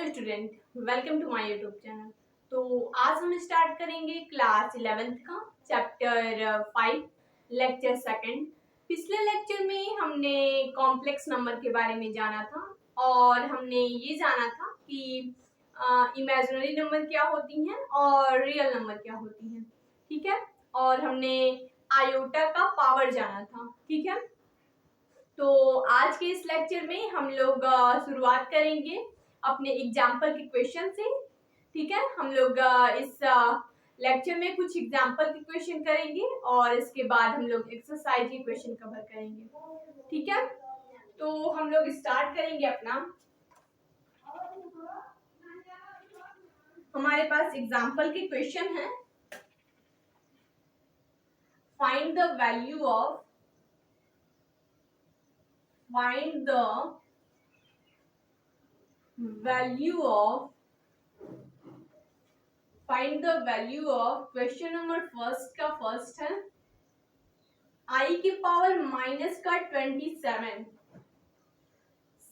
Hello student, welcome to my YouTube channel. तो आज हम स्टार्ट करेंगे क्लास 11th का चैप्टर 5 लेक्चर सेकंड। पिछले लेक्चर में हमने कॉम्प्लेक्स नंबर के बारे में जाना था और हमने ये जाना था कि इमेजिनरी नंबर क्या होती हैं और रियल नंबर क्या होती हैं, ठीक है। और हमने आयोटा का पावर जाना था, ठीक है। तो आज के इस लेक्चर में हम लोग शुरुआत करेंगे अपने एग्जाम्पल के क्वेश्चन से, ठीक है। हम लोग इस लेक्चर में कुछ एग्जाम्पल के क्वेश्चन करेंगे और इसके बाद हम लोग एक्सरसाइज के क्वेश्चन कवर करेंगे, ठीक है। तो हम लोग स्टार्ट करेंगे अपना। हमारे पास एग्जाम्पल के क्वेश्चन है। Find the value of question number first का फर्स्ट है आई के पावर माइनस का 27।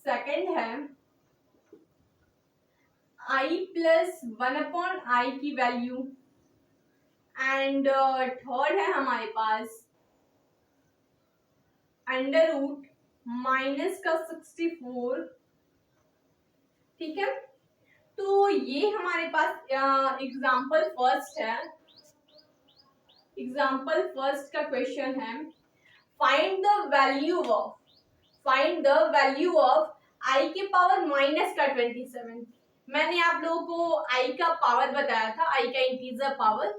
सेकेंड है आई प्लस 1/i की वैल्यू। एंड थर्ड है हमारे पास अंडर रूट माइनस का 64, ठीक है। तो ये हमारे पास एग्जाम्पल फर्स्ट है। एग्जाम्पल फर्स्ट का क्वेश्चन है फाइंड द वैल्यू ऑफ आई के पावर माइनस का 27। मैंने आप लोगों को आई का पावर बताया था, आई का इंटीजर पावर,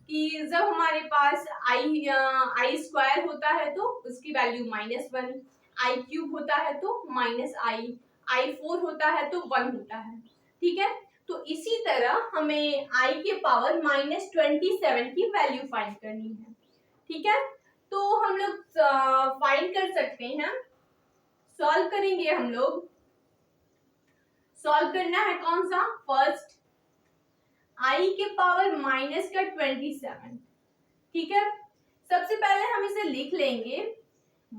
कि जब हमारे पास आई स्क्वायर होता है तो उसकी वैल्यू -1, आई क्यूब होता है तो -i 4 होता है तो 1 होता है, ठीक है। तो इसी तरह हमें आई के पावर -27 की वैल्यू फाइंड करनी है, ठीक है। तो हम लोग फाइंड कर सकते हैं, सॉल्व करेंगे। हम लोग सॉल्व करना है कौन सा, फर्स्ट आई के पावर माइनस का 27, ठीक है। सबसे पहले हम इसे लिख लेंगे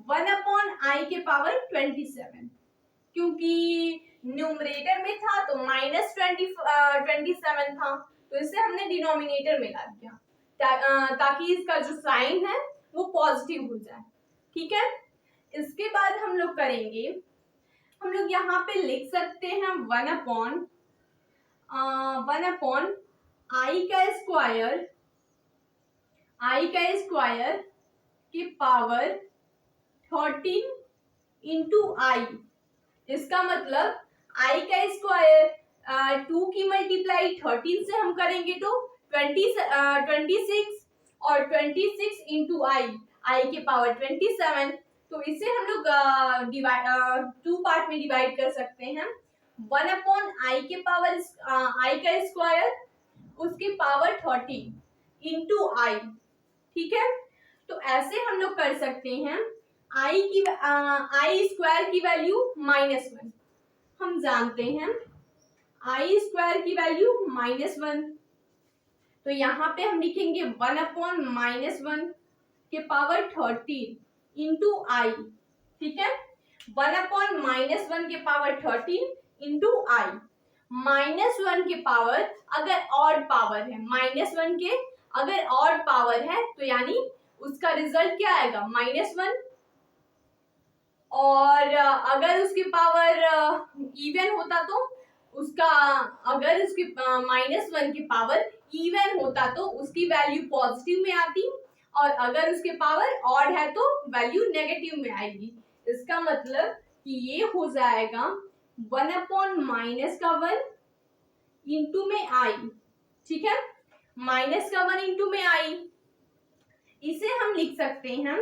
1/i के पावर 27, क्योंकि न्यूमरेटर में था तो -27 था, तो इसे हमने डिनोमिनेटर में ला दिया ताकि इसका जो साइन है वो पॉजिटिव हो जाए, ठीक है। इसके बाद हम लोग करेंगे, हम लोग यहाँ पे लिख सकते हैं 1/i का स्क्वायर के पावर 13 इंटू आई। इसका मतलब आई का स्क्वायर 2 की मल्टीप्लाई 13 से हम करेंगे तो 26 और 26 इंटू आई के पावर 27। तो इसे हम लोग टू पार्ट में डिवाइड कर सकते हैं। 1/i के पावर आई का स्क्वायर उसके पावर 13 इंटू आई, ठीक है। तो ऐसे हम लोग कर सकते हैं। आई स्क्वायर की वैल्यू -1 हम जानते हैं, आई स्क्वायर की वैल्यू -1, तो यहाँ पे हम लिखेंगे 1/-1 के पावर 13 इंटू आई, ठीक है। 1/-1 के पावर 13 इंटू आई। -1 के पावर अगर ऑड पावर है, -1 के अगर ऑड पावर है तो यानी उसका रिजल्ट क्या आएगा, -1। और अगर उसकी पावर इवन होता तो उसका, अगर उसकी -1 की पावर इवन होता तो उसकी वैल्यू पॉजिटिव में आती, और अगर उसके पावर ऑड है तो वैल्यू नेगेटिव में आएगी। इसका मतलब कि ये हो जाएगा 1/-1 इंटू में आई, ठीक है। -1 इंटू में आई, इसे हम लिख सकते हैं,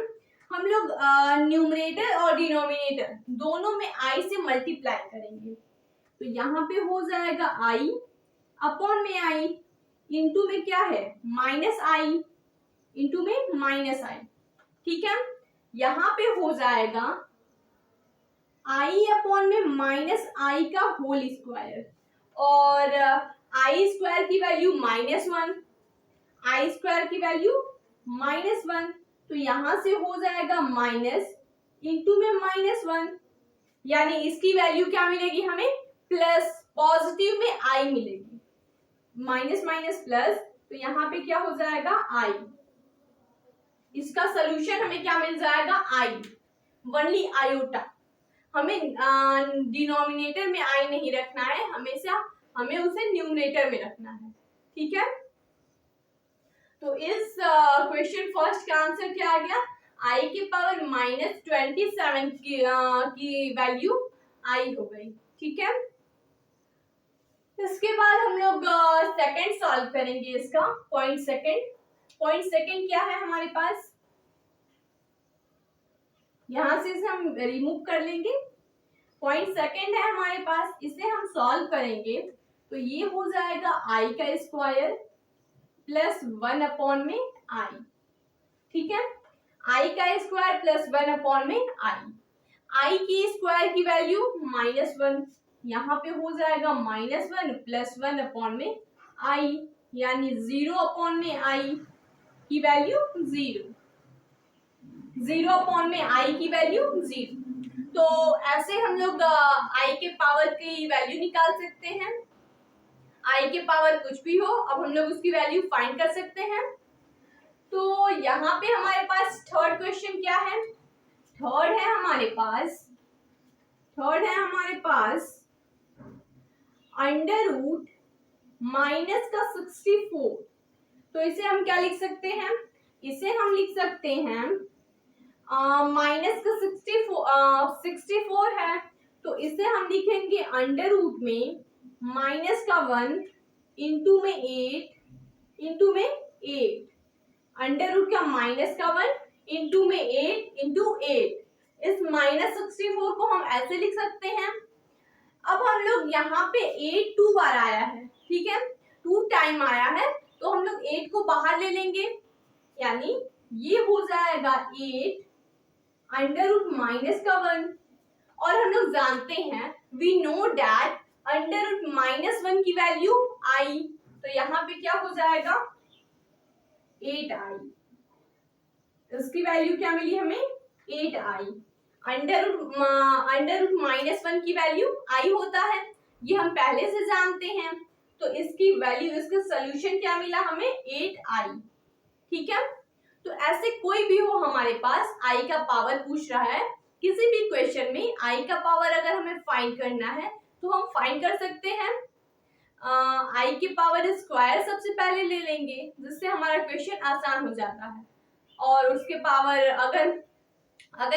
हम लोग न्यूमरेटर और डिनोमिनेटर दोनों में आई से मल्टीप्लाई करेंगे, तो यहाँ पे हो जाएगा आई अपॉन में आई, इंटू में क्या है -i, इंटू में -i, ठीक है। यहाँ पे हो जाएगा आई अपॉन में -i का होल स्क्वायर, और आई स्क्वायर की वैल्यू -1, आई स्क्वायर की वैल्यू -1, तो यहां से हो जाएगा माइनस इंटू में -1, यानी इसकी वैल्यू क्या मिलेगी हमें, प्लस पॉजिटिव में आई मिलेगी, माइनस माइनस प्लस, तो यहाँ पे क्या हो जाएगा आई। इसका सोल्यूशन हमें क्या मिल जाएगा आई, वनली आयोटा। हमें डिनोमिनेटर में आई नहीं रखना है, हमेशा हमें उसे न्यूमरेटर में रखना है, ठीक है। तो इस क्वेश्चन फर्स्ट का आंसर क्या आ गया, आई की पावर -27 की वैल्यू आई हो गई, ठीक है। इसके बाद हम लोग सेकंड सॉल्व करेंगे इसका, पॉइंट सेकंड क्या है हमारे पास, यहां से इसे हम रिमूव कर लेंगे। पॉइंट सेकंड है हमारे पास, इसे हम सॉल्व करेंगे तो ये हो जाएगा आई का स्क्वायर प्लस 1 अपॉन में आई, ठीक है। आई का स्क्वायर प्लस 1 अपॉन में आई की स्क्वायर की वैल्यू -1, यहाँ पे हो जाएगा -1 प्लस 1 अपॉन में आई, यानी 0 अपॉन में आई की वैल्यू 0 अपॉन में आई की वैल्यू 0। तो ऐसे हम लोग आई के पावर की वैल्यू निकाल सकते हैं। आई के पावर कुछ भी हो, अब हम लोग उसकी वैल्यू फाइंड कर सकते हैं। तो यहाँ पे हमारे पास थर्ड क्वेश्चन क्या है, थर्ड है हमारे पास अंडर रूट माइनस का 64। तो इसे हम क्या लिख सकते हैं, इसे हम लिख सकते हैं माइनस का 64 है, तो इसे हम लिखेंगे अंडर रूट में माइनस का 1 इंटू में 8 अंडर रूट का माइनस का 1 इंटू में 8 इंटू 8। इस -64 को हम ऐसे लिख सकते हैं। अब हम लोग यहाँ पे 8 2 बार आया है, ठीक है, 2 टाइम आया है, तो हम लोग 8 को बाहर ले लेंगे, यानी ये हो जाएगा 8 अंडर रूट माइनस का 1। और हम लोग जानते हैं, we know that under root -1 की वैल्यू आई, तो यहाँ पे क्या हो जाएगा 8i, इसकी वैल्यू क्या मिली हमें 8i। अंडर रूट -1 की वैल्यू आई होता है, ये हम पहले से जानते हैं, तो इसकी वैल्यू, इसका सोल्यूशन क्या मिला हमें 8i, ठीक है। तो ऐसे कोई भी हो हमारे पास आई का पावर पूछ रहा है, किसी भी क्वेश्चन में आई का पावर अगर हमें फाइंड करना है तो हम फाइंड कर सकते हैं। आई की पावर स्क्वायर सबसे पहले ले लेंगे, जिससे हमारा क्वेश्चन आसान हो जाता है। और उसके पावर अगर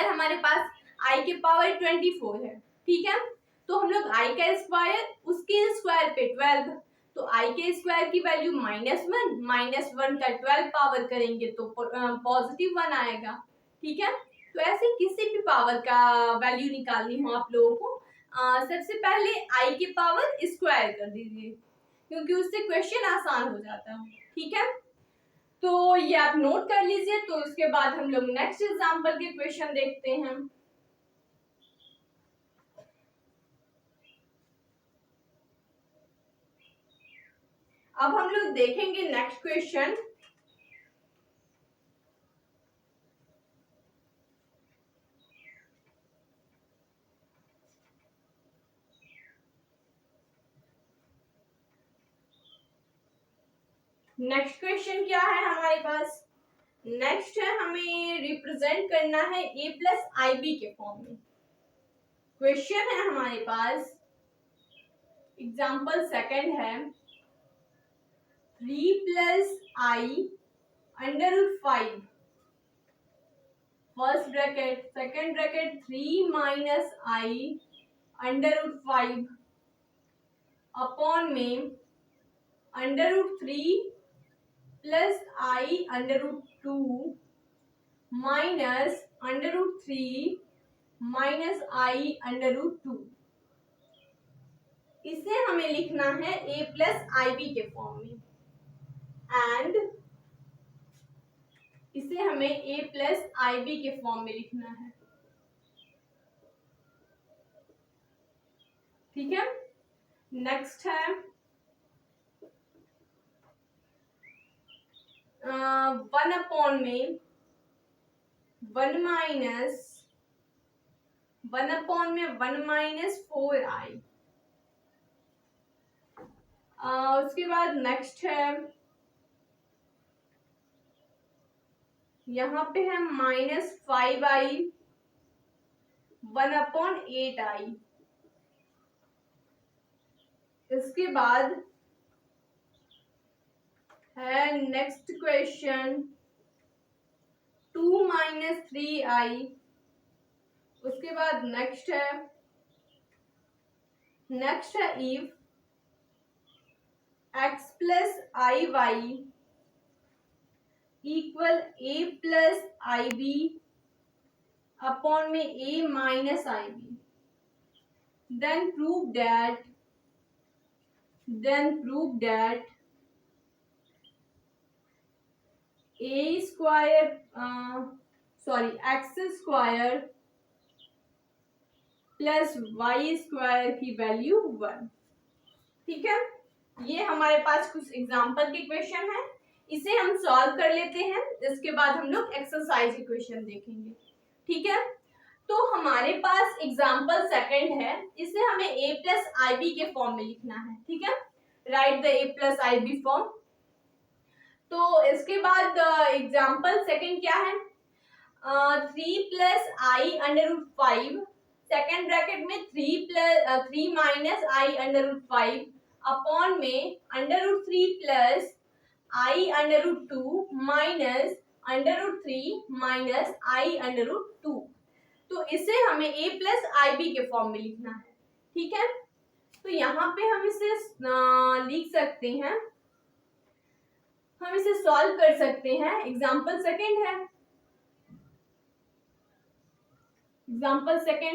हमारे पास आई की पावर 24 है, ठीक है, तो हम लोग आई का स्क्वायर, उसके स्क्वायर पे 12, तो आई के स्क्वायर की वैल्यू -1 का 12 पावर करेंगे तो +1 आएगा, ठीक है। तो ऐसे किसी भी पावर का वैल्यू निकालनी हो आप लोगों को, सबसे पहले आई की पावर स्क्वायर कर दीजिए, क्योंकि उससे क्वेश्चन आसान हो जाता है, ठीक है। तो ये आप नोट कर लीजिए। तो इसके बाद हम लोग नेक्स्ट एग्जांपल के क्वेश्चन देखते हैं। अब हम लोग देखेंगे नेक्स्ट क्वेश्चन। नेक्स्ट क्वेश्चन क्या है हमारे पास, नेक्स्ट है हमें रिप्रेजेंट करना है a प्लस आई बी के फॉर्म में। क्वेश्चन है हमारे पास, एग्जाम्पल सेकंड है 3 plus i under root 5, first bracket, second bracket 3 minus i under root 5 upon में under root 3 plus i under root 2 minus under root 3 minus i under root 2। इसे हमें लिखना है a प्लस आई बी के form में, and इसे हमें a plus i b के फॉर्म में लिखना है, ठीक है। नेक्स्ट है 1 अपॉन में 1 माइनस 4i उसके बाद नेक्स्ट है, यहाँ पे है -5i 1/8i। इसके बाद है नेक्स्ट क्वेश्चन 2 - 3i। उसके बाद नेक्स्ट है if x + iy equal a + ib upon में a - ib, then prove that a square x square plus y square की वैल्यू 1। ठीक है, ये हमारे पास कुछ एग्जाम्पल के क्वेश्चन है, इसे हम सॉल्व कर लेते हैं। इसके बाद हम लोग एक्सरसाइज के क्वेश्चन देखेंगे। ठीक है, तो हमारे पास एग्जाम्पल सेकंड है, इसे हमें a + ib के फॉर्म में लिखना है। ठीक है, right the a + ib form. तो इसके बाद एग्जाम्पल सेकंड क्या है, 3 + i √5, सेकेंड ब्रैकेट में 3 - i √5 अपॉन में √3 + i √2 माइनस √3 - i √2। तो इसे हमें a + ib के फॉर्म में लिखना है। ठीक है, तो यहाँ पे हम इसे लिख सकते हैं, हम इसे सॉल्व कर सकते हैं। एग्जाम्पल सेकेंड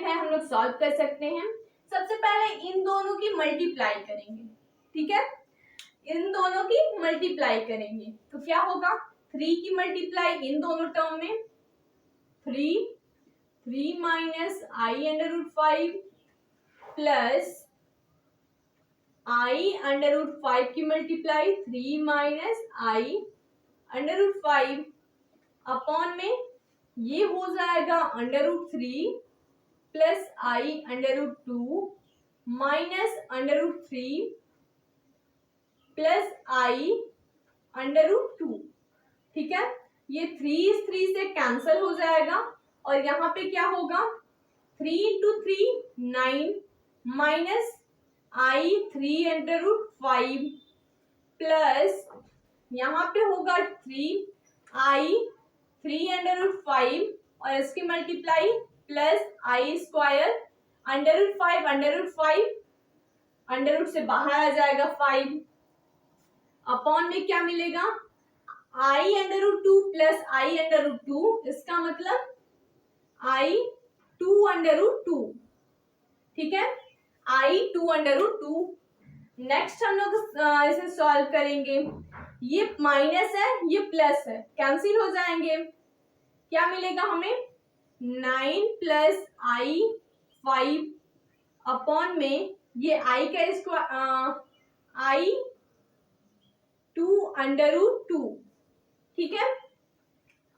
है, हम लोग सॉल्व कर सकते हैं। सबसे पहले इन दोनों की मल्टीप्लाई करेंगे। ठीक है, इन दोनों की मल्टीप्लाई करेंगे तो क्या होगा, 3 की मल्टीप्लाई इन दोनों टर्म में 3 - i √5 प्लस i √5 की मल्टीप्लाई 3 - i √5 अपॉन में ये हो जाएगा √3 plus i √2 minus √3 plus i √2। ठीक है, ये 3 इस 3 से कैंसल हो जाएगा और यहाँ पे क्या होगा, 3 × 3 9 माइनस i 3 √5 प्लस यहाँ पे होगा 3i 3 √5 और इसकी मल्टीप्लाई प्लस i स्क्वायर √5 √5 से बाहर आ जाएगा 5 अपॉन में क्या मिलेगा, i √2 प्लस i √2, इसका मतलब i 2 √2। ठीक है, i 2 √2। नेक्स्ट हम लोग इसे सॉल्व करेंगे, ये माइनस है ये प्लस है, कैंसिल हो जाएंगे। क्या मिलेगा हमें, 9 + i 5 अपॉन में ये i का स्क्वायर i 2 √2। ठीक है,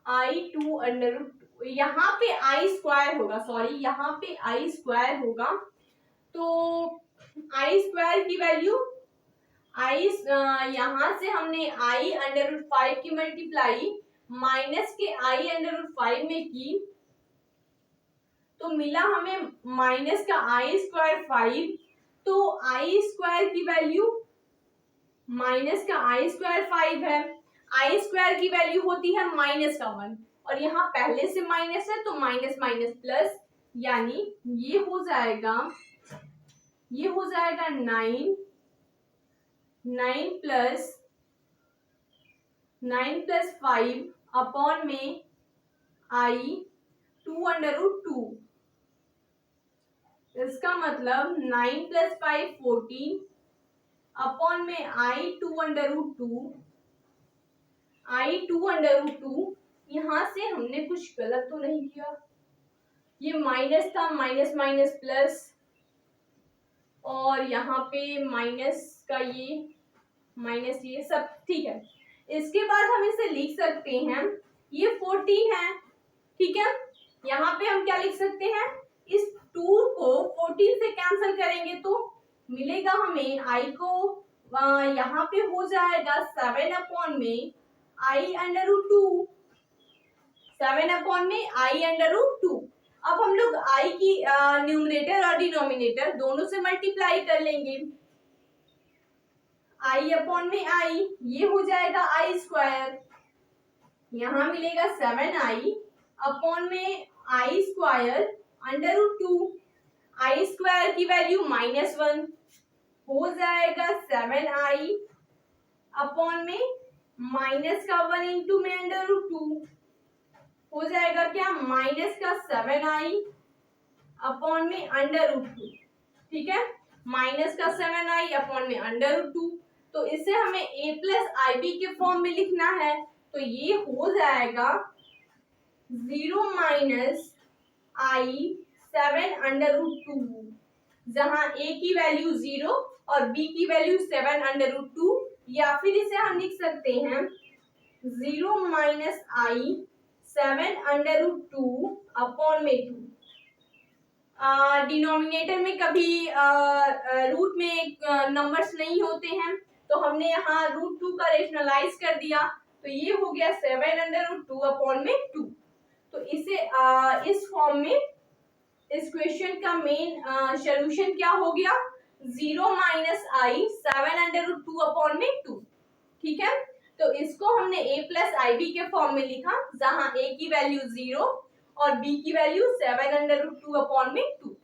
i 2 √2, यहाँ पे i स्क्वायर होगा, यहाँ पे i स्क्वायर होगा, तो i स्क्वायर की वैल्यू यहाँ से हमने i √5 की मल्टीप्लाई माइनस के i √5 में की तो मिला हमें माइनस का i स्क्वायर 5, तो i स्क्वायर की वैल्यू माइनस का i स्क्वायर 5 है, i स्क्वायर की वैल्यू होती है -1 और यहाँ पहले से माइनस है तो माइनस माइनस प्लस, यानी ये हो जाएगा 9 + 5 अपॉन में i 2 √2, इसका मतलब 9 + 5 14 अपॉन में i 2 √2। यहाँ से हमने कुछ गलत तो नहीं किया, ये माइनस था, माइनस माइनस प्लस और यहाँ पे माइनस का ये माइनस ये सब ठीक है। इसके बाद हम इसे लिख सकते हैं, ये 14 है। ठीक है, यहाँ पे हम क्या लिख सकते हैं, इस 2 को 14 से कैंसिल करेंगे तो मिलेगा हमें i को यहाँ पे हो जाएगा 7/i/2, 7/i/2। अब हम लोग i की न्यूमरेटर और डिनोमिनेटर दोनों से मल्टीप्लाई कर लेंगे। i/i ये हो जाएगा i², यहाँ मिलेगा 7i/i²√2, i² की वैल्यू -1 हो जाएगा 7i/-1 इंटू में √2 हो जाएगा क्या, -7i/√2। ठीक है, -7i/√2। तो इसे हमें a+ib के फॉर्म में लिखना है, तो ये हो जाएगा 0 - i/7√2, जहां a की वैल्यू 0 और b की वैल्यू 7√2, या फिर इसे हम लिख सकते हैं 0 - i/7√2/2। डिनोमिनेटर में कभी रूट में नंबर्स नहीं होते हैं, तो हमने यहाँ √2 का रेशनलाइज कर दिया, तो ये हो गया 7√2/2। तो इसे इस फॉर्म में इस क्वेश्चन का मेन सॉल्यूशन क्या हो गया, 0 - i/7√2/2। ठीक है, तो इसको हमने a+ib के फॉर्म में लिखा, जहां a की वैल्यू 0 और b की वैल्यू 7√2/2।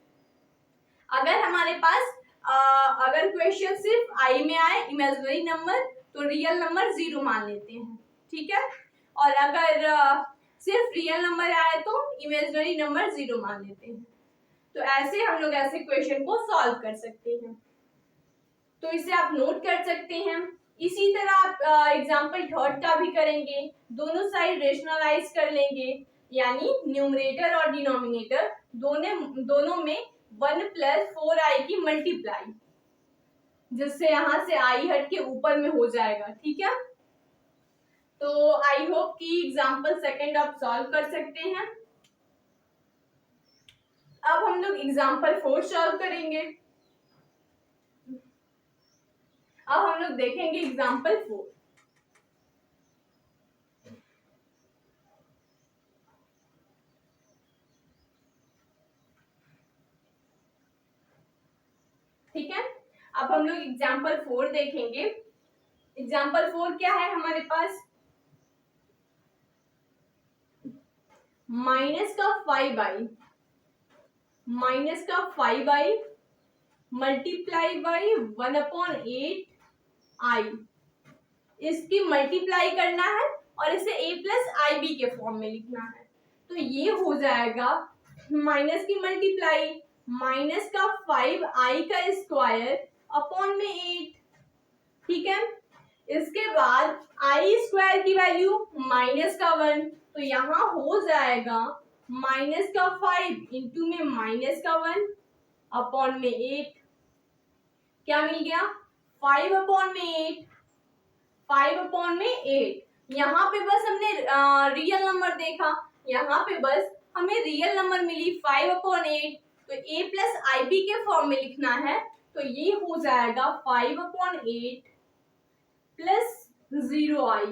अगर हमारे पास अगर क्वेश्चन सिर्फ i में आए इमेजिनरी नंबर, तो रियल नंबर 0 मान लेते हैं। ठीक है, और अगर सिर्फ रियल नंबर आए तो इमेजिनरी नंबर 0 मान लेते हैं। तो ऐसे हम लोग ऐसे क्वेश्चन को सॉल्व कर सकते हैं, तो इसे आप नोट कर सकते हैं। इसी तरह आप एग्जाम्पल थर्ड का भी करेंगे, दोनों साइड रेशनलाइज कर लेंगे, यानी न्यूमरेटर और डिनोमिनेटर दोनों में 1 + 4i की मल्टीप्लाई, जिससे यहाँ से i हट के ऊपर में हो जाएगा। ठीक है, तो आई होप कि एग्जाम्पल सेकंड आप सॉल्व कर सकते हैं। अब हम लोग एग्जाम्पल 4 सॉल्व करेंगे। अब हम लोग देखेंगे एग्जाम्पल 4। ठीक है, अब हम लोग एग्जाम्पल 4 देखेंगे। एग्जाम्पल 4 क्या है हमारे पास, -5i मल्टीप्लाई बाई 1/8i, इसकी मल्टीप्लाई करना है और इसे a+ib के फॉर्म में लिखना है। तो ये हो जाएगा माइनस की मल्टीप्लाई -5i²/8। ठीक है, इसके बाद i² की वैल्यू -1, तो यहाँ हो जाएगा -5 इंटू में -1/8। क्या मिल गया, 5/8। यहाँ पे बस हमने रियल नंबर देखा, यहाँ पे बस हमें रियल नंबर मिली 5/8, तो a+ib के फॉर्म में लिखना है, तो ये हो जाएगा 5/8 + 0i,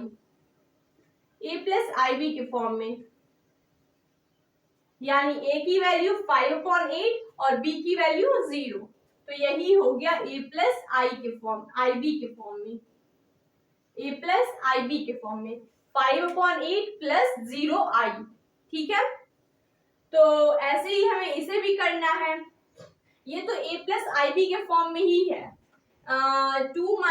a+ib के फॉर्म में, यानी a की वैल्यू 5/8 और b की वैल्यू 0, तो यही हो गया a+ib के फॉर्म में, a+ib के फॉर्म में 5/8 + 0i। ठीक है, तो ऐसे ही हमें इसे भी करना है, ये तो a+ib के फॉर्म में ही है। 2 -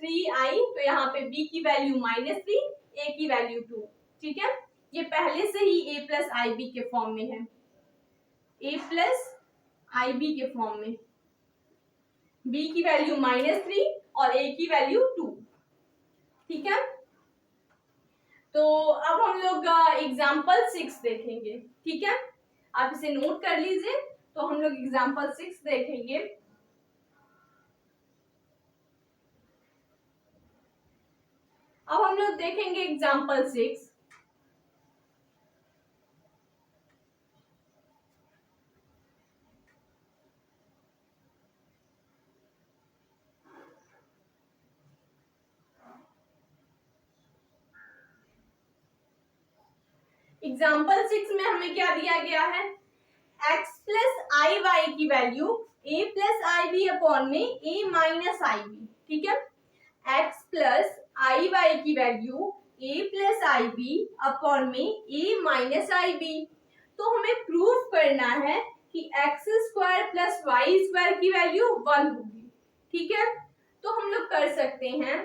3i, तो यहाँ पे b की वैल्यू -3, a की वैल्यू 2। ठीक है, ये पहले से ही a+ib के फॉर्म में है, a+ib के फॉर्म में, b की वैल्यू -3 और a की वैल्यू 2। ठीक है, तो अब हम लोग एग्जाम्पल 6 देखेंगे। ठीक है, आप इसे नोट कर लीजिए, तो हम लोग एग्जाम्पल 6 देखेंगे। अब हम लोग देखेंगे एग्जाम्पल 6। एग्जाम्पल 6 में हमें क्या दिया गया है, x प्लस आई वाई की value a plus i b upon में a माइनस आई बी। ठीक है, x प्लस आई वाई की value a plus i b upon में a माइनस आई बी। तो हमें प्रूफ करना है कि x square plus y square की वैल्यू 1 होगी। ठीक है, तो हम लोग कर सकते हैं।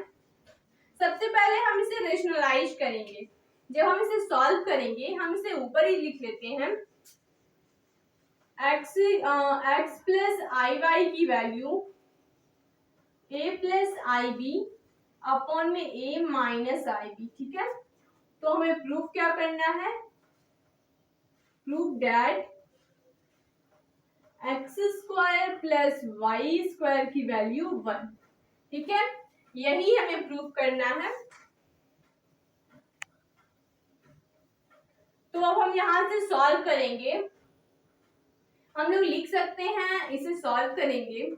सबसे पहले हम इसे रेशनलाइज करेंगे। जब हम इसे सॉल्व करेंगे हम इसे ऊपर ही लिख लेते हैं, x प्लस आई वाई की value a plus i b upon में a माइनस आई बी। ठीक है, तो हमें प्रूफ क्या करना है, proof that x square plus y square की वैल्यू 1। ठीक है, यही हमें प्रूफ करना है। तो अब हम यहां से सॉल्व करेंगे। हम लोग लिख सकते हैं, इसे सॉल्व करेंगे,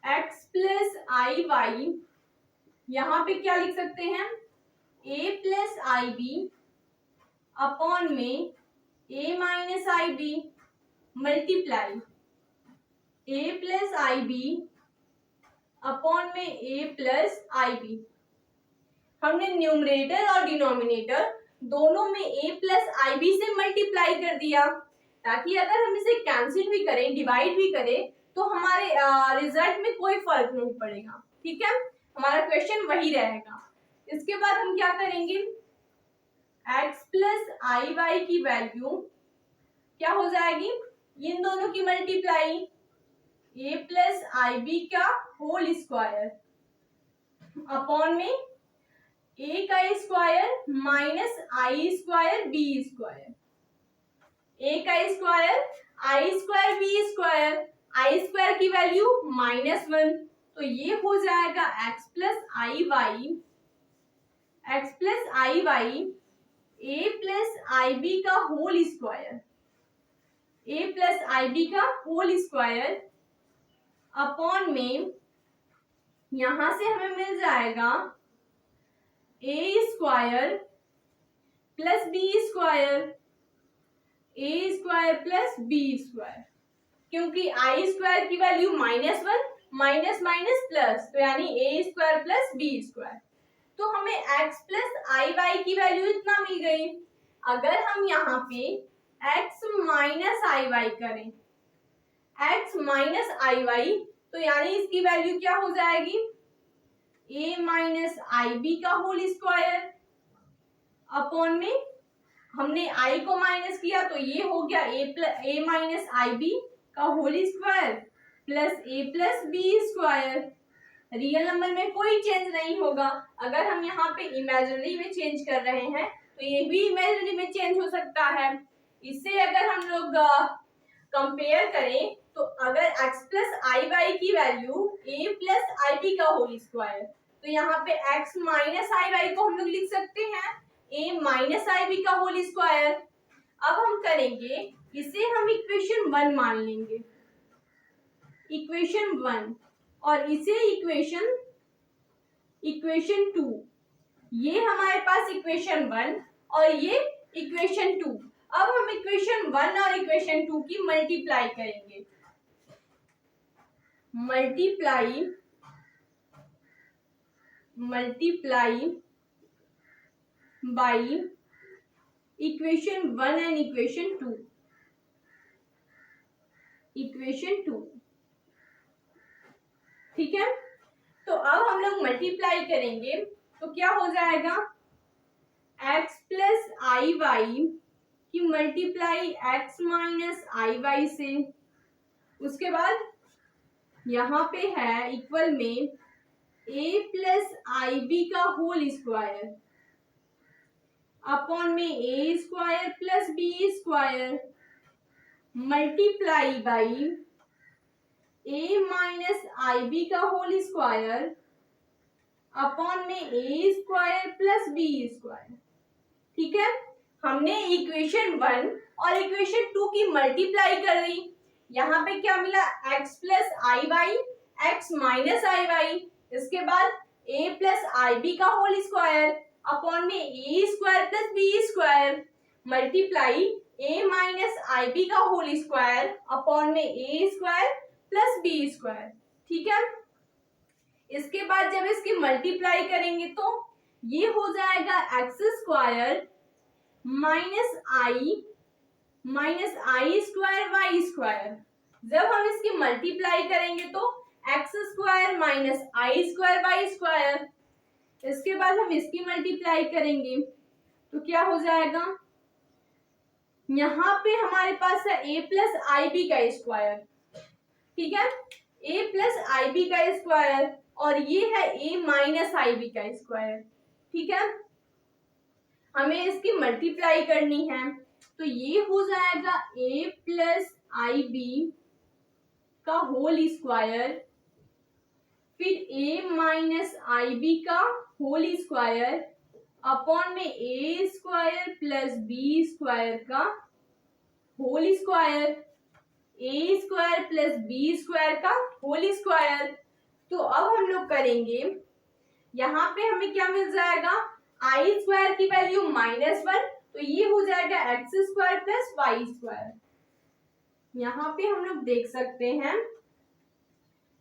x प्लस आई वाई, यहां पे क्या लिख सकते हैं, a plus i b upon में a minus i b multiply a plus i b upon में a प्लस आई बी। हमने न्यूमरेटर और डिनोमिनेटर दोनों में a प्लस आई बी से मल्टीप्लाई कर दिया, ताकि अगर हम इसे कैंसिल भी करें, डिवाइड भी करें, तो हमारे रिजल्ट में कोई फर्क नहीं पड़ेगा। ठीक है, हमारा क्वेश्चन वही रहेगा। इसके बाद हम क्या करेंगे, x प्लस आई वाई की वैल्यू क्या हो जाएगी, इन दोनों की multiply a plus i b का होल स्क्वायर अपॉन में a का square minus i square b square, a का square i square b square, i square की वैल्यू -1, तो ये हो जाएगा x plus i y a plus i b का whole square, a plus i b का होल स्क्वायर अपॉन में यहां से हमें मिल जाएगा a square plus b square, a square plus b square, क्योंकि आई स्क्वायर की वैल्यू -1 माइनस माइनस प्लस, तो यानी a square plus b square. तो हमें x प्लस आई वाई की वैल्यू इतना मिल गई। अगर हम यहाँ पे x माइनस आई वाई करें, x माइनस आई वाई, तो यानी इसकी वैल्यू क्या हो जाएगी, a माइनस आई बी का होल स्क्वायर अपॉन में हमने i को माइनस किया, तो ये हो गया a माइनस आई बी का whole square plus a plus b square. Real number में कोई चेंज नहीं होगा। अगर हम यहाँ पे इमेजिनरी में चेंज कर रहे हैं तो ये भी इमेजिनरी में चेंज हो सकता है। इससे अगर हम लोग कंपेयर करें तो अगर x प्लस आई वाई की value a plus i b का होल स्क्वायर, तो यहाँ पे x माइनस आई वाई को हम लोग लिख सकते हैं a माइनस आई बी का होल स्क्वायर। अब हम करेंगे, इसे हम इक्वेशन 1 मान लेंगे, इक्वेशन 1, और इसे इक्वेशन 2। ये हमारे पास इक्वेशन 1 और ये इक्वेशन 2। अब हम इक्वेशन 1 और इक्वेशन 2 की मल्टीप्लाई करेंगे, multiply by equation 1 and equation 2, equation 2। ठीक है, तो अब हम लोग मल्टीप्लाई करेंगे तो क्या हो जाएगा, x प्लस आई वाई की multiply x minus i y से, उसके बाद यहाँ पे है इक्वल में a प्लस आई बी का होल स्क्वायर अपॉन में a square plus b square multiply by a minus i b का होल स्क्वायर अपॉन में a square plus b square. ठीक है, हमने इक्वेशन 1 और इक्वेशन 2 की मल्टीप्लाई कर दी। यहाँ पे क्या मिला, x plus i y, x minus i y, इसके बाद a प्लस आई बी का होल स्क्वायर अपॉन में a square plus b square multiply a minus i b का होल स्क्वायर अपॉन में a square plus b square. ठीक है, इसके बाद जब इसकी मल्टीप्लाई करेंगे तो ये हो जाएगा x square minus i square Y square. जब हम इसकी मल्टीप्लाई करेंगे तो x square minus i square Y square. इसके बाद हम इसकी मल्टीप्लाई करेंगे तो क्या हो जाएगा, यहाँ पे हमारे पास है ए प्लस आई बी का स्क्वायर। ठीक है, ए प्लस आई बी का स्क्वायर और ये है ए माइनस आई बी का स्क्वायर। ठीक है, हमें इसकी मल्टीप्लाई करनी है तो ये हो जाएगा ए प्लस आई बी का होल स्क्वायर फिर ए माइनस आई बी का होल स्क्वायर अपॉन में a square plus b square का whole square, a square plus b square का होल स्क्वायर। तो अब हम लोग करेंगे, यहाँ पे हमें क्या मिल जाएगा, आई स्क्वायर की वैल्यू -1 तो ये हो जाएगा x square plus y square. यहाँ पे हम लोग देख सकते हैं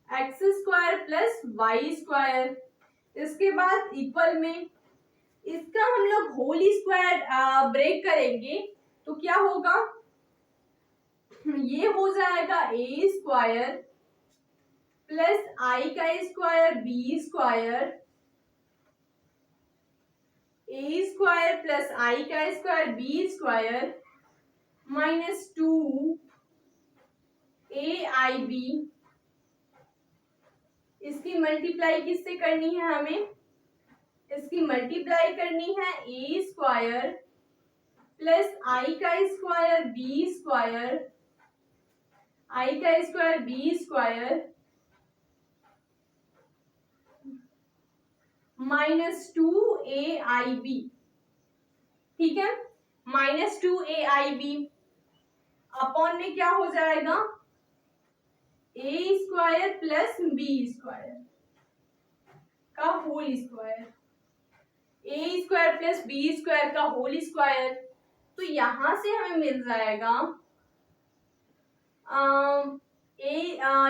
x square plus y square. इसके बाद इक्वल में इसका हम लोग होल स्क्वायर ब्रेक करेंगे तो क्या होगा, ये हो जाएगा ए स्क्वायर प्लस आई का square b square, a square plus आई का स्क्वायर बी स्क्वायर -2 ए आई बी। इसकी मल्टीप्लाई किससे करनी है, हमें इसकी मल्टीप्लाई करनी है ए स्क्वायर प्लस आई का स्क्वायर बी स्क्वायर, आई का स्क्वायर बी स्क्वायर -2 ए आई बी। ठीक है, -2 ए आई बी अपॉन में क्या हो जाएगा, ए स्क्वायर प्लस बी स्क्वायर का whole square, a square plus b square का होल स्क्वायर। तो यहां से हमें मिल जाएगा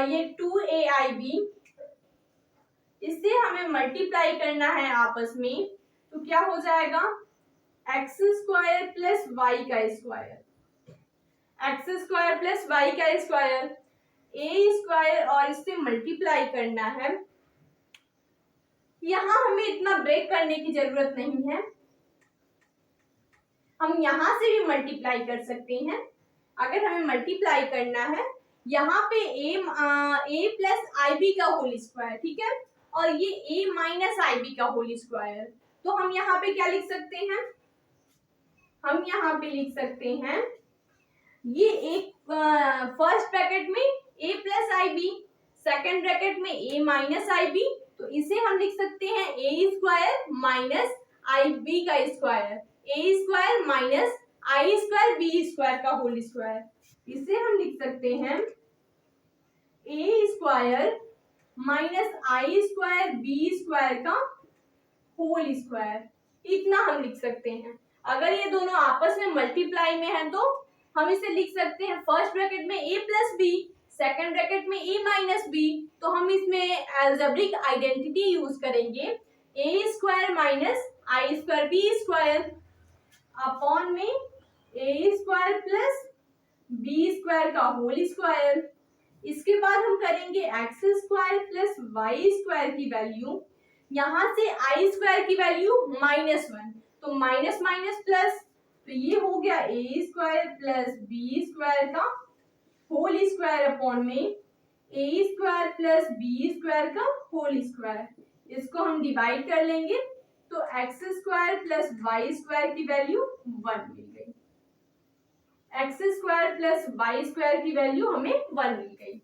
ये 2 ए आई बी, इससे हमें मल्टीप्लाई करना है आपस में तो क्या हो जाएगा, एक्स स्क्वायर प्लस वाई का square, x square plus y का स्क्वायर, ए स्क्वायर और इससे मल्टीप्लाई करना है। यहां हमें इतना ब्रेक करने की जरूरत नहीं है, हम यहां से भी मल्टीप्लाई कर सकते हैं। अगर हमें मल्टीप्लाई करना है यहाँ पे ए प्लस आई बी का होल स्क्वायर, ठीक है, और ये ए माइनस आई बी का होल स्क्वायर, तो हम यहाँ पे क्या लिख सकते हैं, हम यहाँ पे लिख सकते हैं ये एक फर्स्ट ब्रैकेट में ए plus i B, second bracket में ए माइनस आई बी, तो इसे हम लिख सकते हैं ए स्क्वायर माइनस आई बी का square, a square minus i square b square का होल स्क्वायर। इसे हम लिख सकते हैं ए square minus i square b square का होल स्क्वायर, इतना हम लिख सकते हैं। अगर ये दोनों आपस में मल्टीप्लाई में है तो हम इसे लिख सकते हैं फर्स्ट ब्रैकेट में ए प्लस बी, सेकेंड ब्रैकेट में ए माइनस बी, तो हम इसमें अलजेब्रिक आइडेंटिटी यूज करेंगे a square minus i square b square upon में a square plus b square का होल स्क्वायर। इसके बाद हम करेंगे x square plus y square की वैल्यू, यहाँ से आई स्क्वायर की वैल्यू -1, तो माइनस माइनस प्लस, तो ये हो गया a square plus b square का होल स्क्वायर अपॉन में a square plus b square का होल स्क्वायर। इसको हम डिवाइड कर लेंगे तो x square plus y square की वैल्यू 1 मिल गई, x square plus y square की वैल्यू हमें 1 मिल गई।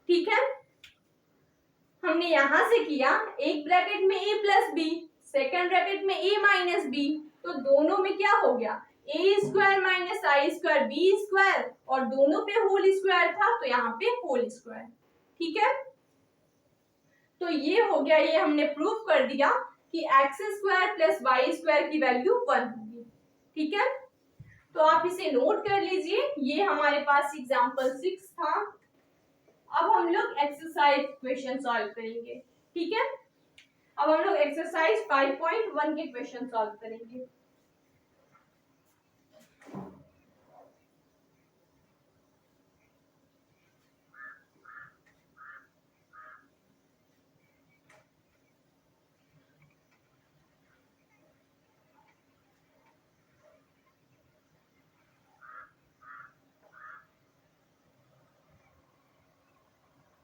ठीक है, हमने यहां से किया एक ब्रैकेट में ए प्लस बी, सेकेंड ब्रैकेट में ए माइनस बी, तो दोनों में क्या हो गया a square minus i square b square, और दोनों पे होल स्क्वायर था तो यहाँ पे होल स्क्वायर। ठीक है, तो ये हो गया, ये हमने प्रूव कर दिया कि x square plus y square की वैल्यू 1 होगी। ठीक है, तो आप इसे नोट कर लीजिए। ये हमारे पास एग्जांपल 6 था। अब हम लोग एक्सरसाइज क्वेश्चन सॉल्व करेंगे। ठीक है, अब हम लोग एक्सरसाइज 5.1 के क्वेश्चन सॉल्व करेंगे।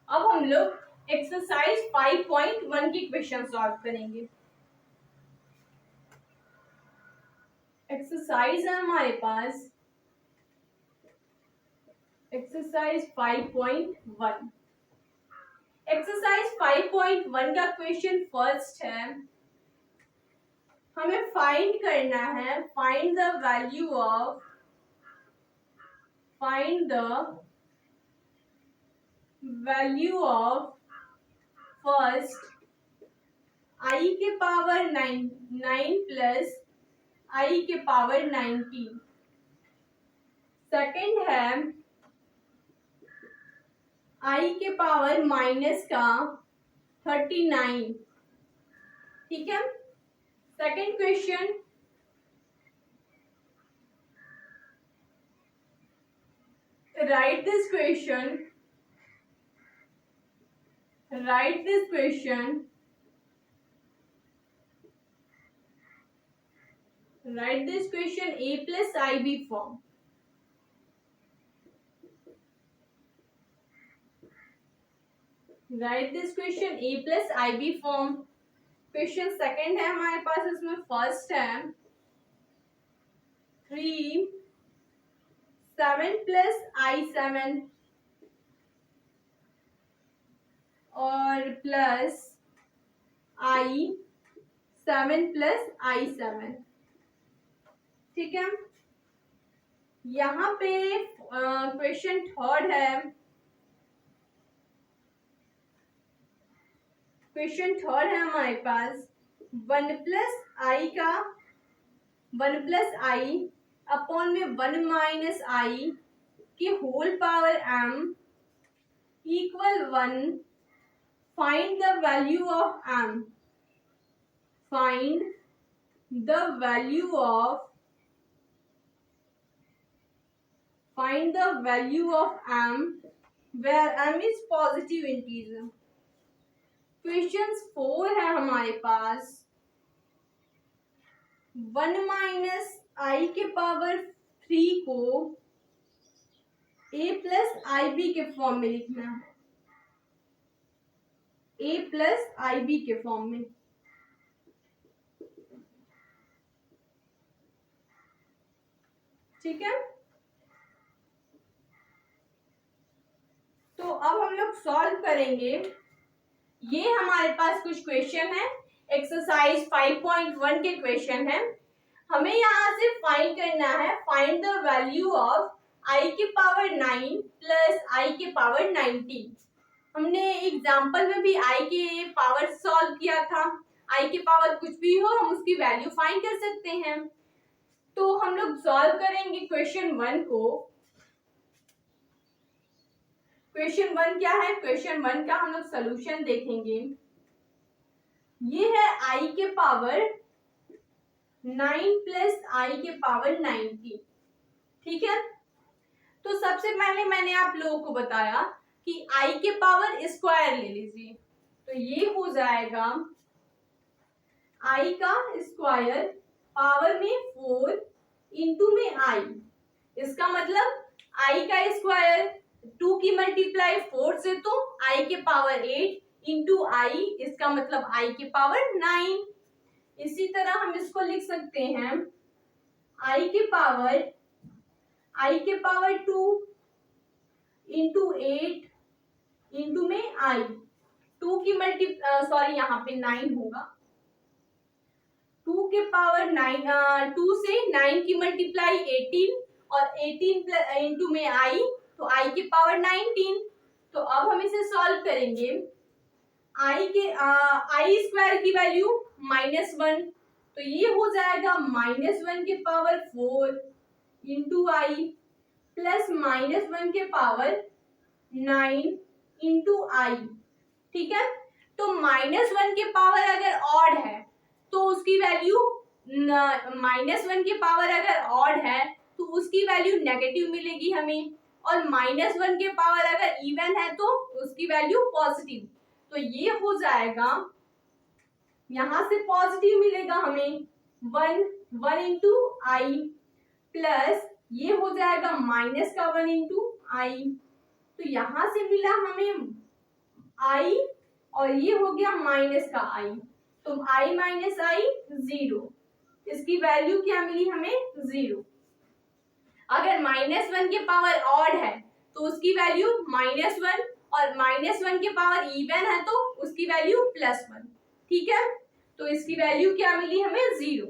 अब हम लोग एक्सरसाइज 5.1 की क्वेश्चन सॉल्व करेंगे। एक्सरसाइज है हमारे पास एक्सरसाइज 5.1। एक्सरसाइज 5.1 का क्वेश्चन फर्स्ट है, हमें फाइंड करना है, find the value of first आई के पावर 9 प्लस आई के पावर 19। सेकेंड है आई के पावर माइनस का 39। ठीक है, second question, write this question a plus ib form। write this question a plus ib form। Question second है हमारे पास, इसमें फर्स्ट है 3 7 प्लस i7 और प्लस i7 प्लस i7। ठीक है, यहाँ पे क्वेश्चन थर्ड है, हमारे पास 1 प्लस आई अपॉन में 1 माइनस आई की whole power m equal 1। Find the value of m, find the value of m where m is positive integer. Question 4 है हमारे पास 1 माइनस आई के पावर 3 को a प्लस आई बी के form में लिखना है, a प्लस आई बी के form में। ठीक है, तो अब हम लोग सॉल्व करेंगे। ये हमारे पास कुछ क्वेश्चन है, एक्सरसाइज 5.1 के क्वेश्चन है। हमें यहाँ से फाइंड करना है, फाइंड द वैल्यू ऑफ आई के पावर 9 प्लस आई के पावर 19। हमने एग्जाम्पल में भी आई के पावर सॉल्व किया था। आई के पावर कुछ भी हो, हम उसकी वैल्यू फाइंड कर सकते हैं। तो हम लोग सॉल्व करेंगे क्वेश्चन 1 को। क्वेश्चन 1 क्या है, क्वेश्चन 1 का हम लोग सोल्यूशन देखेंगे। ये है आई के पावर 9 प्लस आई के पावर 90। ठीक है, तो सबसे पहले मैंने आप लोगों को बताया कि आई के पावर स्क्वायर ले लीजिए, तो ये हो जाएगा आई का स्क्वायर पावर में 4 इंटू में आई। इसका मतलब आई का स्क्वायर 2 की मल्टीप्लाई 4 से, तो आई के पावर 8 इंटू आई, इसका मतलब आई के पावर 9। इसी तरह हम इसको लिख सकते हैं आई के पावर 2 इंटू 8 इंटू में आई। 2 की सॉरी यहाँ पे 9 होगा, 2 के पावर 9, 2 से 9 की मल्टीप्लाई 18 और 18 इंटू में आई, तो आई की पावर 19। तो अब हम इसे सॉल्व करेंगे। आई स्क्वायर की वैल्यू -1, तो ये हो जाएगा -1 के पावर 4 इंटू आई प्लस -1 के पावर 9 इंटू आई। ठीक है, तो -1 के पावर अगर ऑड है तो उसकी वैल्यू -1 के पावर अगर ऑड है तो उसकी वैल्यू नेगेटिव मिलेगी हमें, और -1 के पावर अगर इवन है तो उसकी वैल्यू पॉजिटिव। तो ये हो जाएगा, यहां से पॉजिटिव मिलेगा हमें 1 इंटू आई प्लस ये हो जाएगा -1 इंटू आई। तो यहां से मिला हमें आई और ये हो गया माइनस का आई, तो आई माइनस आई 0, इसकी वैल्यू क्या मिली हमें 0। अगर -1 के पावर ऑड है तो उसकी वैल्यू -1, और -1 के पावर इवन है तो उसकी वैल्यू +1। ठीक है, तो इसकी वैल्यू क्या मिली हमें 0।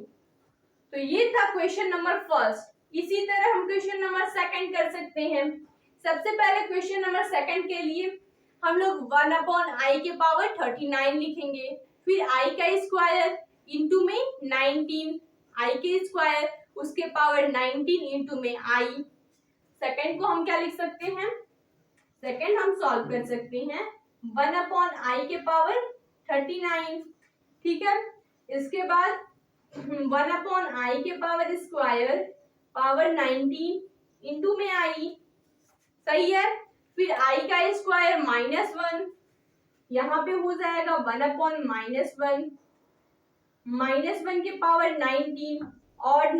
तो ये था क्वेश्चन नंबर फर्स्ट। इसी तरह हम क्वेश्चन नंबर सेकंड कर सकते हैं। सबसे पहले क्वेश्चन नंबर सेकंड के लिए हम लोग 1/i के पावर 39 लिखेंगे, फिर i का स्क्वायर इंटू में 19, i के स्क्वायर उसके पावर 19 इंटू में i। सेकंड को हम क्या लिख सकते हैं, सेकंड हम सॉल्व कर सकते हैं 1/i के पावर 39। ठीक है, इसके बाद 1/i के पावर स्क्वायर पावर 19 इंटू में i। सही है, फिर i का स्क्वायर -1, यहाँ पे हो जाएगा 1/-1, -1 के पावर 19, ऑड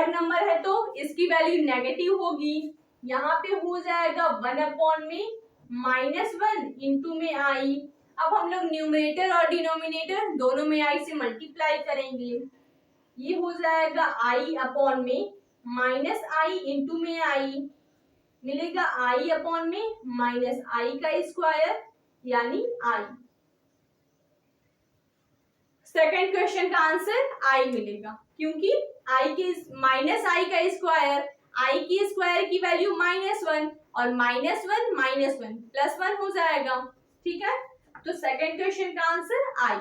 नंबर है तो इसकी वैल्यू नेगेटिव होगी, यहाँ पे हो जाएगा 1/-1 इंटू में i। अब हम लोग न्यूमरेटर और डिनोमिनेटर दोनों में i से मल्टीप्लाई करेंगे, ये हो जाएगा i/-i इंटू में i, मिलेगा i/-i का स्क्वायर यानी i। सेकंड क्वेश्चन का आंसर i मिलेगा, क्योंकि i का स्क्वायर, i की स्क्वायर की वैल्यू -1 और -1 +1 हो जाएगा। ठीक है, तो सेकंड क्वेश्चन का आंसर i।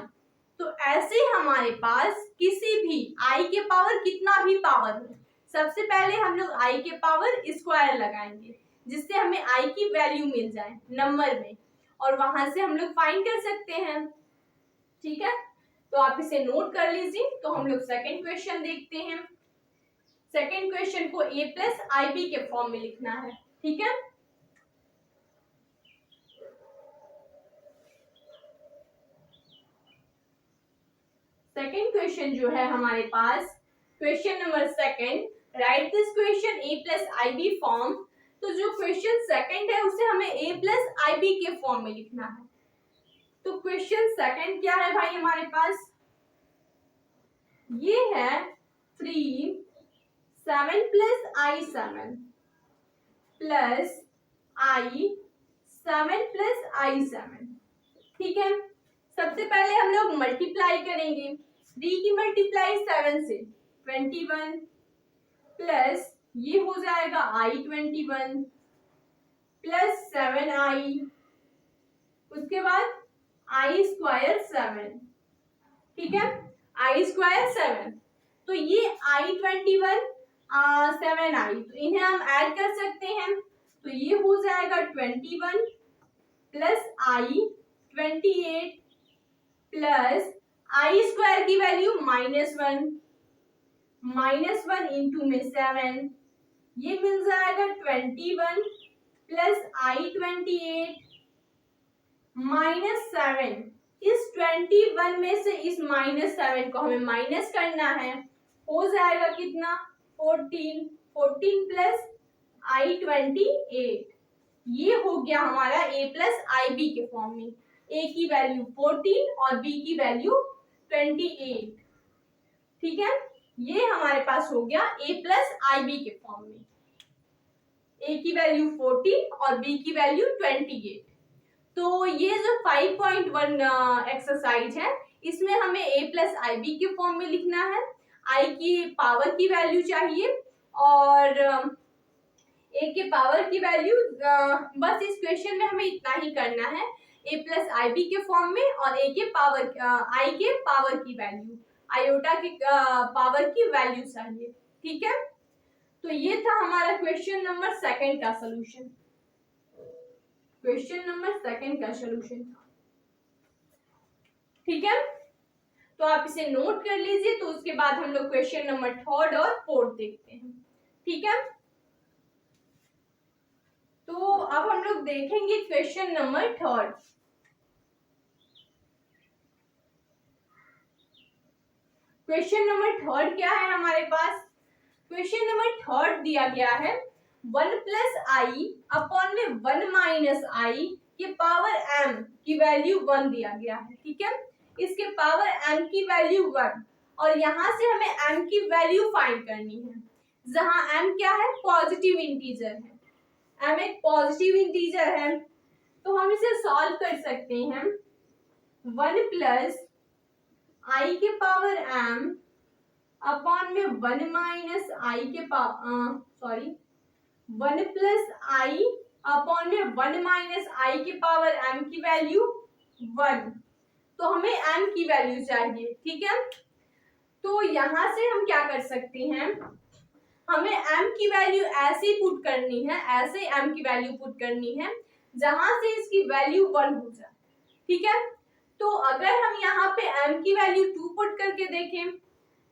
तो ऐसे हमारे पास किसी भी i के पावर कितना भी पावर हो, सबसे पहले हम लोग i के पावर स्क्वायर लगाएंगे जिससे हमें i की वैल्यू मिल जाए नंबर में, और वहां से हम लोग फाइंड कर सकते हैं। ठीक है, तो आप इसे नोट कर लीजिए। तो हम लोग सेकंड क्वेश्चन देखते हैं। सेकंड क्वेश्चन को a+ib के फॉर्म में लिखना है। ठीक है, सेकंड क्वेश्चन जो है हमारे पास, question number second, right this question a+ib form. तो जो क्वेश्चन सेकंड है उसे हमें a+ib के फॉर्म में लिखना है। तो क्वेश्चन सेकंड क्या है भाई हमारे पास, ये है 3 7 + i7 प्लस i 7 + i7। ठीक है, सबसे पहले हम लोग मल्टीप्लाई करेंगे, 3 की मल्टीप्लाई 7 से 21 प्लस ये हो जाएगा i21 प्लस 7i, उसके बाद i² 7। ठीक है, i² 7, तो ये i21 7i, तो इन्हें हम ऐड कर सकते हैं, तो ये हो जाएगा 21 प्लस i28 प्लस i² की वैल्यू -1 इंटू में 7, ये मिल जाएगा 21 प्लस i28 -7। इस 21 में से इस -7 को हमें माइनस करना है, हो जाएगा कितना 14 प्लस i28। ये हो गया हमारा a+ib के फॉर्म में, a की वैल्यू 14 और b की वैल्यू 28। ठीक है, ये हमारे पास हो गया a+ib के फॉर्म में, a की वैल्यू 14 और b की वैल्यू 28। तो ये जो 5.1 एक्सरसाइज है इसमें हमें a+ib के फॉर्म में लिखना है, i की पावर की वैल्यू चाहिए और a के पावर की वैल्यू, बस इस क्वेश्चन में हमें इतना ही करना है। ए प्लस आई बी के फॉर्म में और ए के पावर आई के पावर की वैल्यू, आयोटा की पावर की वैल्यू चाहिए। ठीक है, तो ये था हमारा क्वेश्चन नंबर सेकंड का सोल्यूशन। क्वेश्चन नंबर सेकंड का सोल्यूशन था। ठीक है, तो आप इसे नोट कर लीजिए। तो उसके बाद हम लोग क्वेश्चन नंबर थर्ड और फोर्थ देखते हैं। ठीक है, तो अब हम लोग देखेंगे question number third. Question number third क्या है हमारे पास? क्वेश्चन नंबर थर्ड दिया गया है 1 प्लस आई अपॉन में 1 माइनस आई के पावर m की वैल्यू 1 दिया गया है। ठीक है, इसके पावर m की वैल्यू 1 और यहां से हमें m की वैल्यू फाइंड करनी है, जहां m क्या है? पॉजिटिव इंटीजर है। m एक पॉजिटिव इंटीजर है, तो हम इसे सॉल्व कर सकते हैं। 1 प्लस आई के पावर m अपॉन में 1 माइनस आई के पावर 1 प्लस आई अपॉन में 1 माइनस आई के पावर m की वैल्यू 1, तो हमें m की वैल्यू चाहिए। ठीक है, तो यहां से हम क्या कर सकते हैं, हमें m की वैल्यू ऐसे पुट करनी है, ऐसे m की वैल्यू पुट करनी है जहां से इसकी वैल्यू 1 हो जाए। ठीक है, तो अगर हम यहाँ पे m की वैल्यू 2 पुट करके देखें,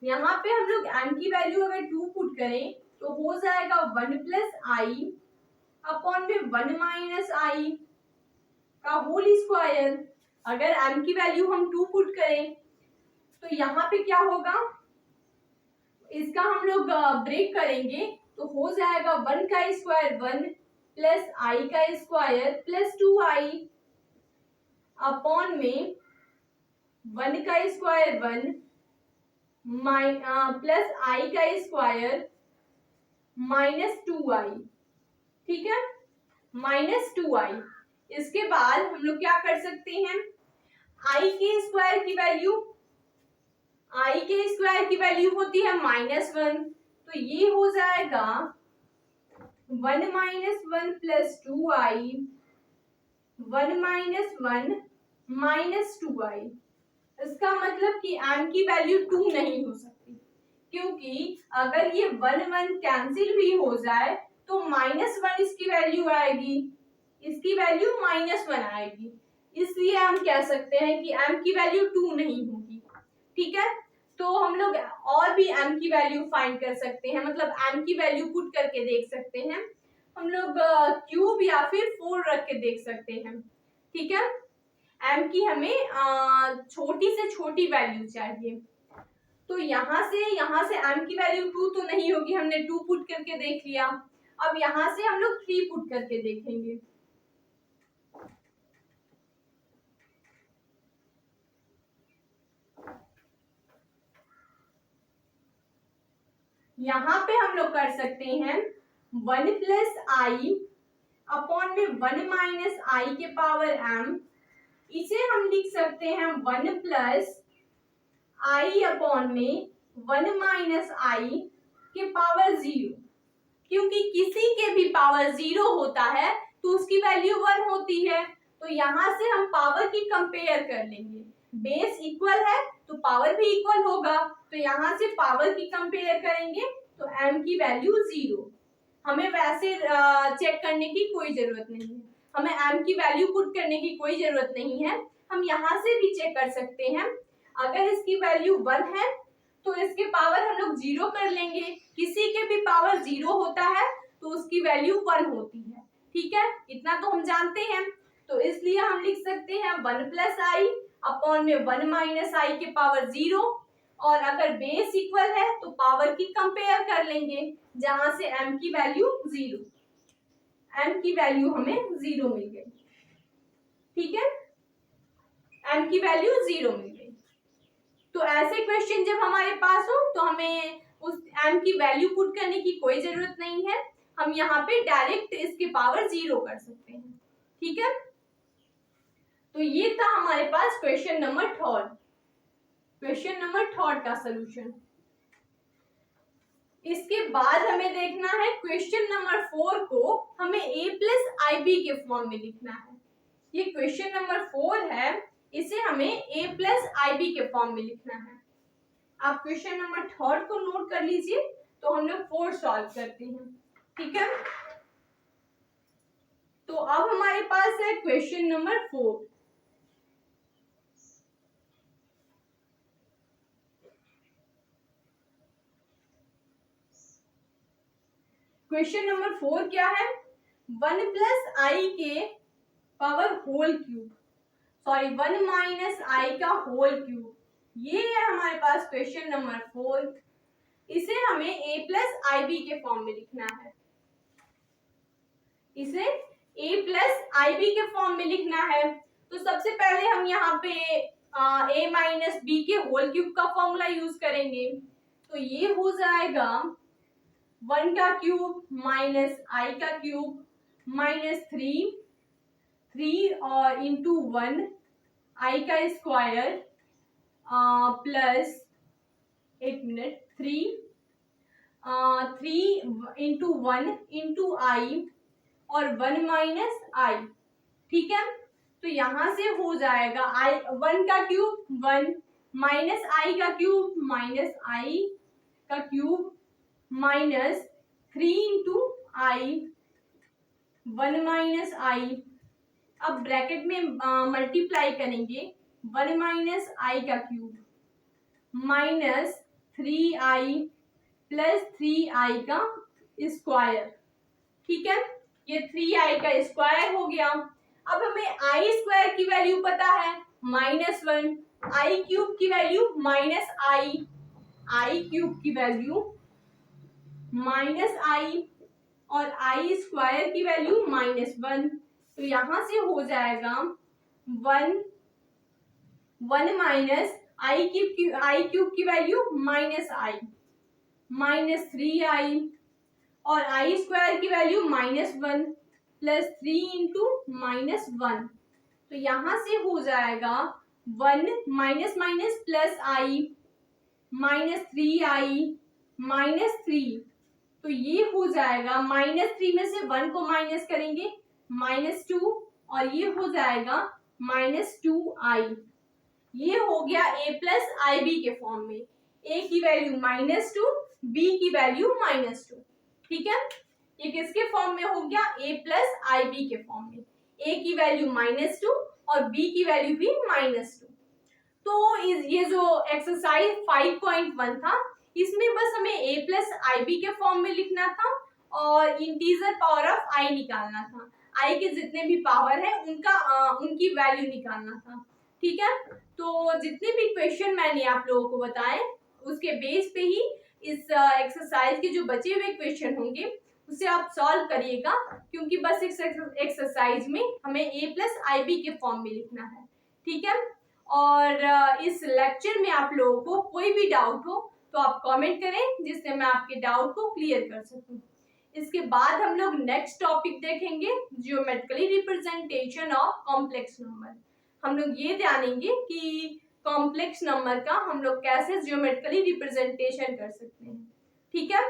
यहाँ पे हम लोग m की वैल्यू अगर 2 पुट करें तो हो जाएगा 1 प्लस आई अपॉन में 1 माइनस आई का होल स्क्वायर। अगर m की वैल्यू हम 2 पुट करें तो यहाँ पे क्या होगा, इसका हम लोग ब्रेक करेंगे तो हो जाएगा 1 का स्क्वायर 1 प्लस आई का स्क्वायर प्लस 2i अपॉन में 1 का स्क्वायर 1 प्लस आई का स्क्वायर माइनस 2i। ठीक है, माइनस 2i। इसके बाद हम लोग क्या कर सकते हैं, आई के स्क्वायर की वैल्यू, आई के स्क्वायर की वैल्यू होती है -1, तो ये हो जाएगा 1 minus 1 plus 2i 1 minus 1 minus 2i। इसका मतलब कि m की वैल्यू 2 नहीं हो सकती, क्योंकि अगर ये 1 1 कैंसिल भी हो जाए तो -1 इसकी वैल्यू आएगी, इसकी वैल्यू -1 आएगी। इसलिए हम कह सकते हैं कि m की वैल्यू 2 नहीं होगी। ठीक है, तो हम लोग और भी m की वैल्यू फाइंड कर सकते हैं, मतलब m की वैल्यू पुट करके देख सकते हैं। हम लोग क्यूब या फिर 4 रख के देख सकते हैं। ठीक है, m की हमें छोटी से छोटी वैल्यू चाहिए, तो यहाँ से m की वैल्यू 2 तो नहीं होगी, हमने 2 पुट करके देख लिया। अब यहाँ से हम लोग 3 पुट करके देखेंगे। यहाँ पे हम लोग कर सकते हैं 1 प्लस आई अपॉन में 1 माइनस आई के पावर m, इसे हम लिख सकते हैं 1 प्लस आई अपॉन में 1 माइनस आई के पावर 0, क्योंकि किसी के भी पावर 0 होता है तो उसकी वैल्यू 1 होती है। तो यहाँ से हम पावर की कंपेयर कर लेंगे, बेस इक्वल है तो पावर भी इक्वल होगा, तो यहाँ से पावर की कंपेयर करेंगे तो m की वैल्यू 0। हमें वैसे चेक करने की कोई जरूरत नहीं है, हमें m की वैल्यू पुट करने की कोई जरूरत नहीं है। हम यहाँ से भी चेक कर सकते हैं, अगर इसकी वैल्यू 1 है तो इसके पावर हम लोग 0 कर लेंगे, किसी के भी पावर 0 होता है तो उसकी वैल्यू 1 होती है। ठीक है, इतना तो हम जानते हैं, तो इसलिए हम लिख सकते हैं 1 प्लस आई अपॉन में 1 माइनस आई के पावर 0, और अगर बेस इक्वल है तो पावर की कंपेयर कर लेंगे, जहां से m की वैल्यू 0, m की वैल्यू हमें 0 मिल गई। ठीक है, m की वैल्यू 0 मिल गई। तो ऐसे क्वेश्चन जब हमारे पास हो तो हमें उस m की वैल्यू पुट करने की कोई जरूरत नहीं है, हम यहाँ पे डायरेक्ट इसके पावर 0 कर सकते हैं। ठीक है, तो ये था हमारे पास question number third, question number third का सलूशन। इसके बाद हमें देखना है क्वेश्चन नंबर 4 को हमें a प्लस आई बी के फॉर्म में लिखना है। ये क्वेश्चन नंबर 4 है, इसे हमें a प्लस आई बी के फॉर्म में लिखना है। आप क्वेश्चन नंबर 3 को नोट कर लीजिए, तो हम लोग 4 सॉल्व करते हैं, ठीक है। तो अब हमारे पास है क्वेश्चन नंबर 4। क्वेश्चन नंबर 4 क्या है, 1 प्लस आई के power whole cube, sorry 1 minus i का होल क्यूब, ये है हमारे पास क्वेश्चन नंबर 4। इसे हमें a प्लस आई बी के फॉर्म में लिखना है। इसे a प्लस आई बी के फॉर्म में लिखना है। तो सबसे पहले हम यहाँ पे a माइनस बी के होल क्यूब का फॉर्मूला यूज करेंगे। तो ये हो जाएगा 1 का क्यूब माइनस आई का क्यूब माइनस 3 और इंटू 1 आई का स्क्वायर प्लस 3 इंटू 1 इंटू आई और 1 माइनस आई, ठीक है। तो यहां से हो जाएगा आई 1 का क्यूब 1 माइनस आई का क्यूब माइनस आई का क्यूब माइनस 3 इंटू आई 1 माइनस आई। अब ब्रैकेट में मल्टीप्लाई करेंगे 1 माइनस आई का cube minus 3i plus 3i का स्क्वायर, ठीक है। ये 3i का स्क्वायर हो गया। अब हमें आई स्क्वायर की वैल्यू पता है -1, आई क्यूब की वैल्यू माइनस आई क्यूब की वैल्यू माइनस आई और आई स्क्वायर की वैल्यू -1। तो यहां से हो जाएगा 1 माइनस आई क्यूब की वैल्यू माइनस आई माइनस 3i और आई स्क्वायर की वैल्यू -1 प्लस 3 इंटू -1। तो यहां से हो जाएगा 1 माइनस माइनस प्लस आई माइनस 3i माइनस 3। तो ये हो जाएगा -3 में से 1 को माइनस करेंगे -2 और ये हो जाएगा -2i। ये हो गया a प्लस आई बी के फॉर्म में। a की वैल्यू -2, b की वैल्यू -2, ठीक है। ये किसके फॉर्म में हो गया, a प्लस आई बी के फॉर्म में। a की वैल्यू -2 और b की वैल्यू भी -2। तो ये जो एक्सरसाइज 5.1 था, इसमें बस हमें a प्लस आई बी के फॉर्म में लिखना था और इंटीजर पावर ऑफ i निकालना था। i के जितने भी पावर है उनकी वैल्यू निकालना था, ठीक है। तो जितने भी क्वेश्चन मैंने आप लोगों को बताए उसके बेस पे ही इस एक्सरसाइज के जो बचे हुए क्वेश्चन होंगे उसे आप सॉल्व करिएगा, क्योंकि बस इस एक्सरसाइज में हमें a प्लस आई बी के फॉर्म में लिखना है, ठीक है। और इस लेक्चर में आप लोगों को कोई भी डाउट हो तो आप कमेंट करें, जिससे मैं आपके डाउट को क्लियर कर सकूं। इसके बाद हम लोग नेक्स्ट टॉपिक देखेंगे, geometrically representation of complex number. हम लोग ये जानेंगे कि कॉम्प्लेक्स नंबर का हम लोग कैसे ज्योमेट्रिकली रिप्रेजेंटेशन कर सकते हैं, ठीक है।